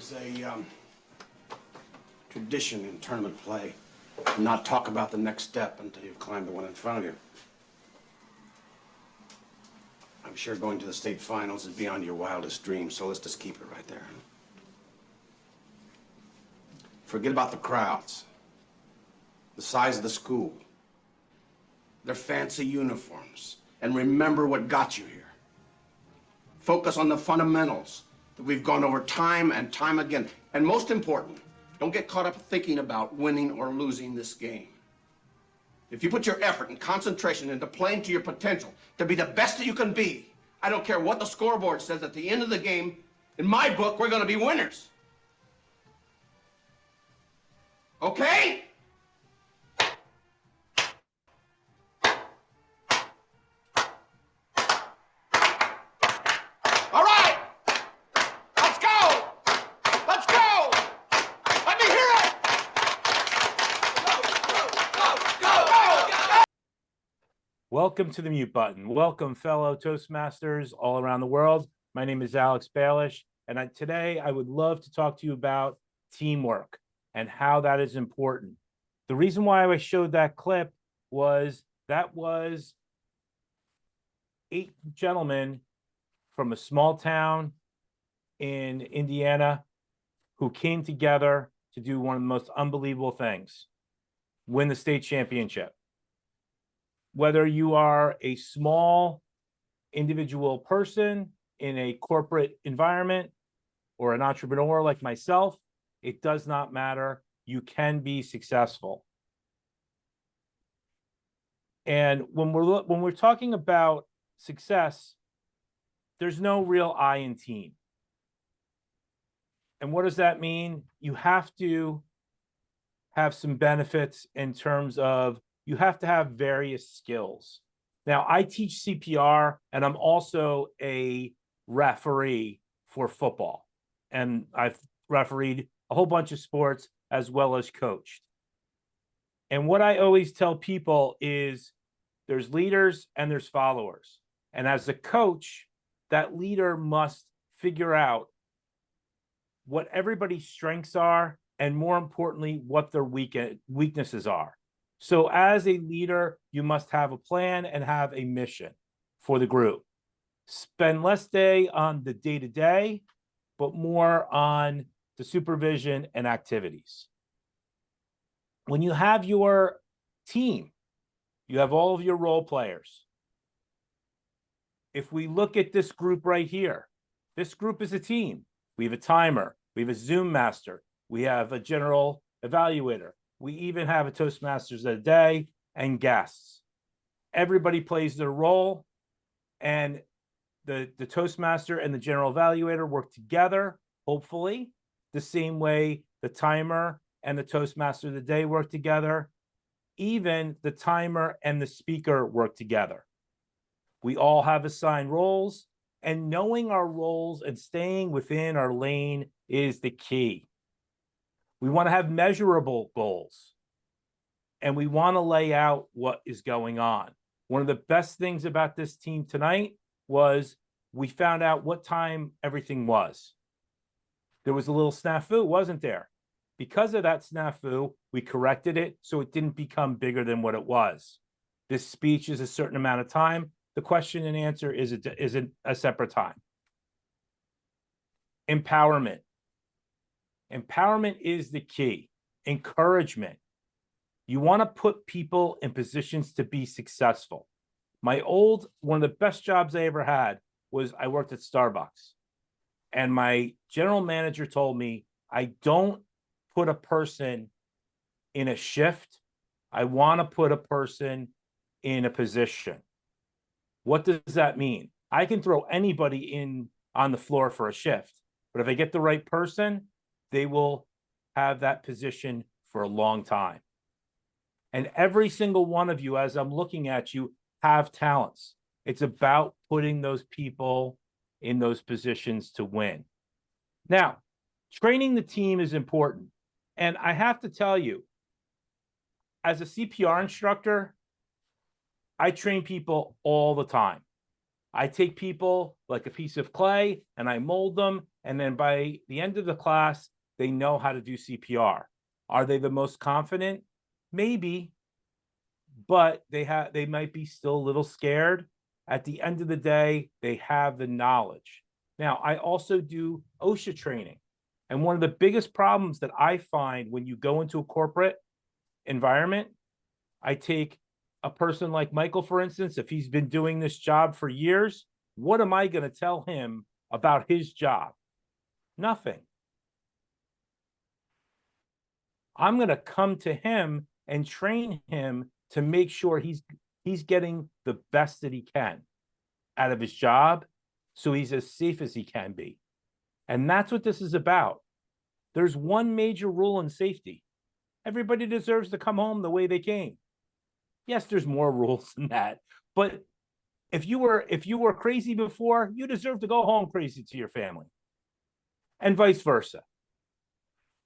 There's a tradition in tournament play to not talk about the next step until you've climbed the one in front of you. I'm sure going to the state finals is beyond your wildest dreams, so let's just keep it right there. Forget about the crowds, the size of the school, their fancy uniforms, and remember what got you here. Focus on the fundamentals that we've gone over time and time again. And most important, don't get caught up thinking about winning or losing this game. If you put your effort and concentration into playing to your potential, to be the best that you can be, I don't care what the scoreboard says at the end of the game, in my book, we're gonna be winners. Okay? All right! Let's go! Let's go! Let me hear it! Go! Welcome to the mute button. Welcome, fellow Toastmasters all around the world. My name is Alex Balish, and today I would love to talk to you about teamwork and how that is important. The reason why I showed that clip was that was 8 gentlemen from a small town in Indiana who came together to do one of the most unbelievable things, win the state championship. Whether you are a small individual person in a corporate environment or an entrepreneur like myself, it does not matter. You can be successful. And when we're talking about success, there's no real I in team. And what does that mean? You have to have some benefits in terms of you have to have various skills. Now, I teach CPR, and I'm also a referee for football. And I've refereed a whole bunch of sports as well as coached. And what I always tell people is there's leaders and there's followers. And as a coach, that leader must figure out what everybody's strengths are, and more importantly, what their weaknesses are. So as a leader, you must have a plan and have a mission for the group. Spend less day on the day-to-day, but more on the supervision and activities. When you have your team, you have all of your role players. If we look at this group right here, this group is a team. We have a timer, we have a Zoom master, we have a general evaluator, we even have a Toastmasters of the day and guests. Everybody plays their role, and the Toastmaster and the general evaluator work together, hopefully, the same way the timer and the Toastmaster of the day work together. Even the timer and the speaker work together. We all have assigned roles, and knowing our roles and staying within our lane is the key. We want to have measurable goals, and we want to lay out what is going on. One of the best things about this team tonight was we found out what time everything was. There was a little snafu, wasn't there? Because of that snafu, we corrected it so it didn't become bigger than what it was. This speech is a certain amount of time. The question and answer is a separate time. Empowerment. Empowerment is the key. Encouragement. You want to put people in positions to be successful. One of the best jobs I ever had was I worked at Starbucks. And my general manager told me, I don't put a person in a shift. I want to put a person in a position. What does that mean? I can throw anybody in on the floor for a shift, but if I get the right person, they will have that position for a long time. And every single one of you, as I'm looking at you, have talents. It's about putting those people in those positions to win. Now, training the team is important. And I have to tell you, as a CPR instructor, I train people all the time. I take people like a piece of clay and I mold them. And then by the end of the class, they know how to do CPR. Are they the most confident? Maybe, but they might be still a little scared. At the end of the day, they have the knowledge. Now, I also do OSHA training. And one of the biggest problems that I find when you go into a corporate environment, I take a person like Michael, for instance, if he's been doing this job for years, what am I going to tell him about his job? Nothing. I'm going to come to him and train him to make sure he's getting the best that he can out of his job, so he's as safe as he can be. And that's what this is about. There's one major rule in safety. Everybody deserves to come home the way they came. Yes, there's more rules than that, but if you were crazy before, you deserve to go home crazy to your family, and vice versa.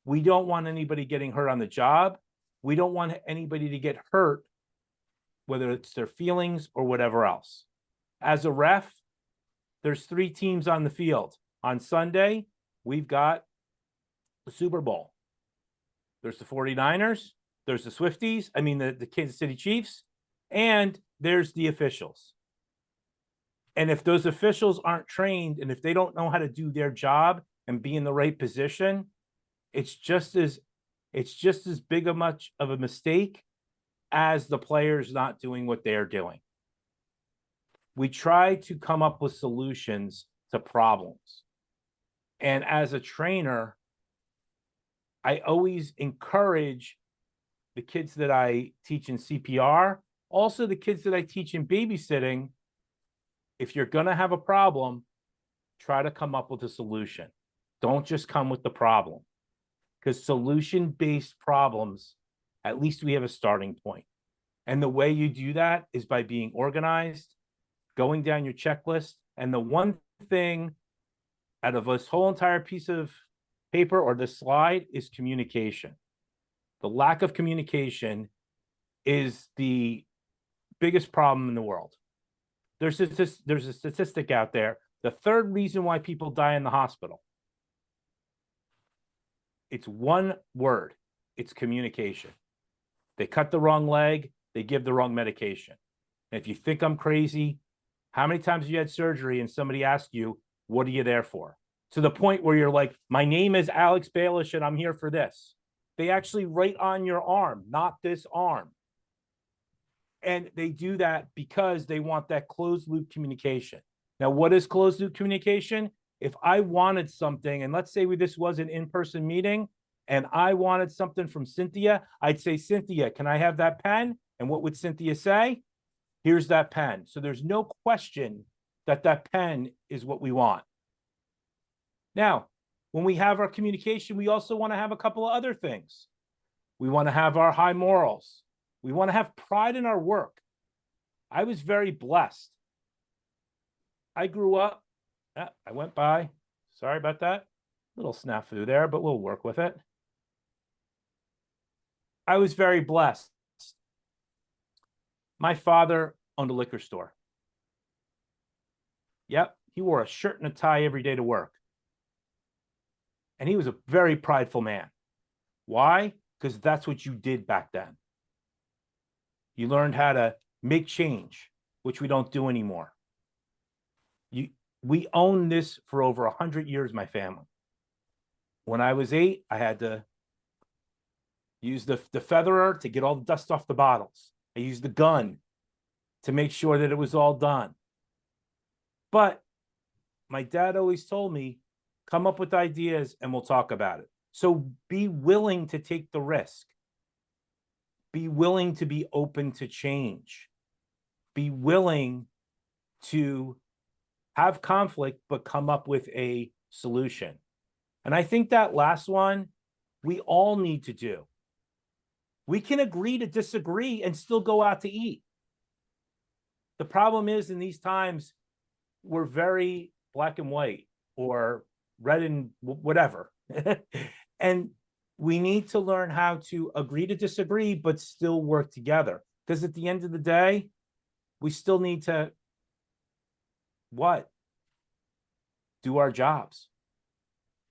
We don't want anybody getting hurt on the job. We don't want anybody to get hurt, whether it's their feelings or whatever else. As a ref, there's 3 teams on the field. On Sunday, we've got the Super Bowl. There's the 49ers, there's the Swifties, the Kansas City Chiefs, and there's the officials. And if those officials aren't trained and if they don't know how to do their job and be in the right position, it's just as big much of a mistake as the players not doing what they're doing. We try to come up with solutions to problems. And as a trainer, I always encourage the kids that I teach in CPR, also the kids that I teach in babysitting, if you're going to have a problem, try to come up with a solution. Don't just come with the problem. Because solution-based problems, at least we have a starting point. And the way you do that is by being organized, going down your checklist. And the one thing out of this whole entire piece of paper or this slide is communication. The lack of communication is the biggest problem in the world. There's a statistic out there. The 3rd reason why people die in the hospital, it's one word. It's communication. They cut the wrong leg. They give the wrong medication. And if you think I'm crazy, how many times have you had surgery and somebody asks you, what are you there for? To the point where you're like, my name is Alex Balish and I'm here for this. They actually write on your arm, not this arm. And they do that because they want that closed loop communication. Now, what is closed loop communication? If I wanted something, and let's say this was an in-person meeting, and I wanted something from Cynthia, I'd say, Cynthia, can I have that pen? And what would Cynthia say? Here's that pen. So there's no question that that pen is what we want. Now, when we have our communication, we also want to have a couple of other things. We want to have our high morals. We want to have pride in our work. I was very blessed. I grew up, I went by, sorry about that, little snafu there, but we'll work with it. I was very blessed. My father owned a liquor store. Yep, he wore a shirt and a tie every day to work. And he was a very prideful man. Why? Because that's what you did back then. You learned how to make change, which we don't do anymore. We own this for over 100 years, my family. When I was 8, I had to use the featherer to get all the dust off the bottles. I used the gun to make sure that it was all done. But my dad always told me, come up with ideas and we'll talk about it. So be willing to take the risk. Be willing to be open to change. Be willing to have conflict, but come up with a solution. And I think that last one, we all need to do. We can agree to disagree and still go out to eat. The problem is, in these times, we're very black and white or red and whatever. And we need to learn how to agree to disagree, but still work together. Because at the end of the day, we still need to What? Do our jobs.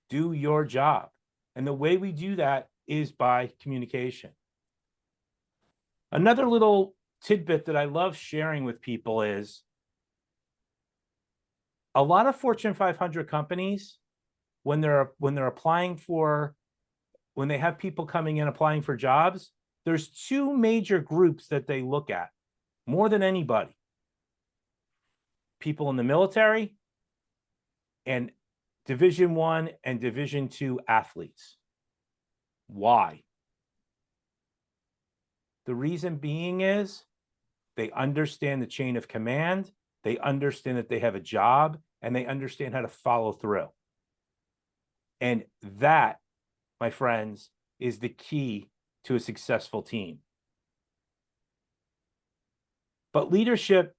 Do your job. And the way we do that is by communication. Another little tidbit that I love sharing with people is a lot of Fortune 500 companies, when they're applying for, when they have people coming in applying for jobs, there's two major groups that they look at more than anybody. People in the military and Division I and Division II athletes. Why? The reason being is they understand the chain of command, they understand that they have a job, and they understand how to follow through. And that, my friends, is the key to a successful team. But leadership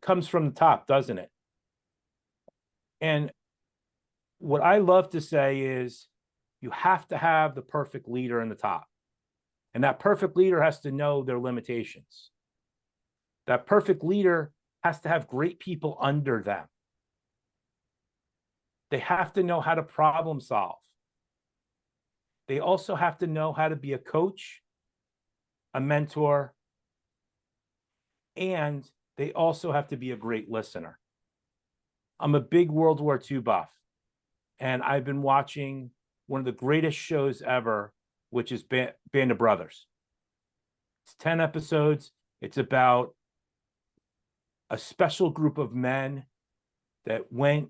comes from the top, doesn't it? And what I love to say is you have to have the perfect leader in the top. And that perfect leader has to know their limitations. That perfect leader has to have great people under them. They have to know how to problem solve. They also have to know how to be a coach, a mentor, and they also have to be a great listener. I'm a big World War II buff, and I've been watching one of the greatest shows ever, which is Band of Brothers. It's 10 episodes. It's about a special group of men that went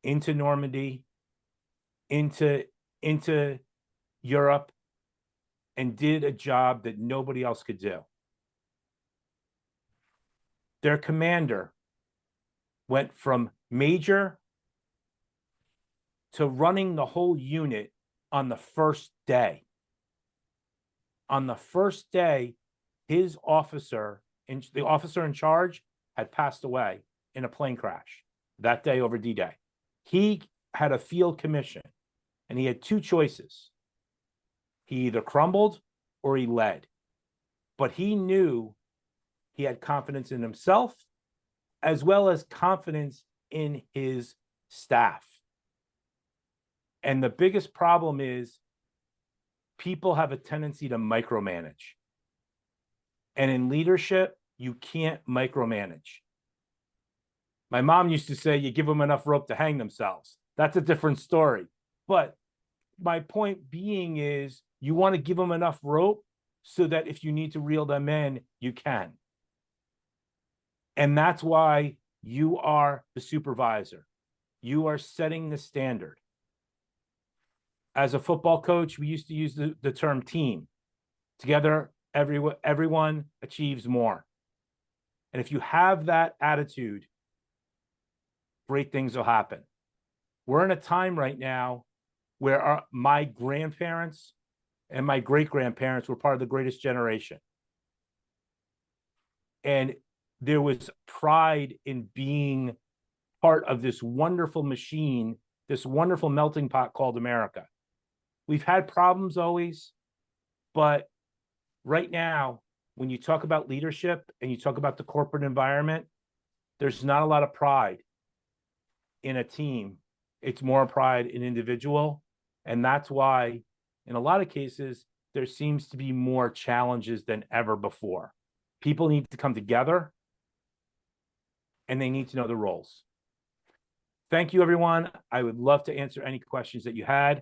into Normandy, into Europe, and did a job that nobody else could do. Their commander went from major to running the whole unit on the first day. On the first day, his officer, the officer in charge, had passed away in a plane crash that day over D-Day. He had a field commission, and he had two choices. He either crumbled or he led. But he knew he had confidence in himself as well as confidence in his staff. And the biggest problem is people have a tendency to micromanage. And in leadership, you can't micromanage. My mom used to say, you give them enough rope to hang themselves. That's a different story. But my point being is you want to give them enough rope so that if you need to reel them in, you can. And that's why you are the supervisor. You are setting the standard. As a football coach, we used to use the term team. Together, everyone achieves more. And if you have that attitude, great things will happen. We're in a time right now where my grandparents and my great-grandparents were part of the greatest generation. And there was pride in being part of this wonderful machine, this wonderful melting pot called America. We've had problems always, but right now, when you talk about leadership and you talk about the corporate environment, there's not a lot of pride in a team. It's more pride in individual. And that's why, in a lot of cases, there seems to be more challenges than ever before. People need to come together and they need to know the roles. Thank you, everyone. I would love to answer any questions that you have.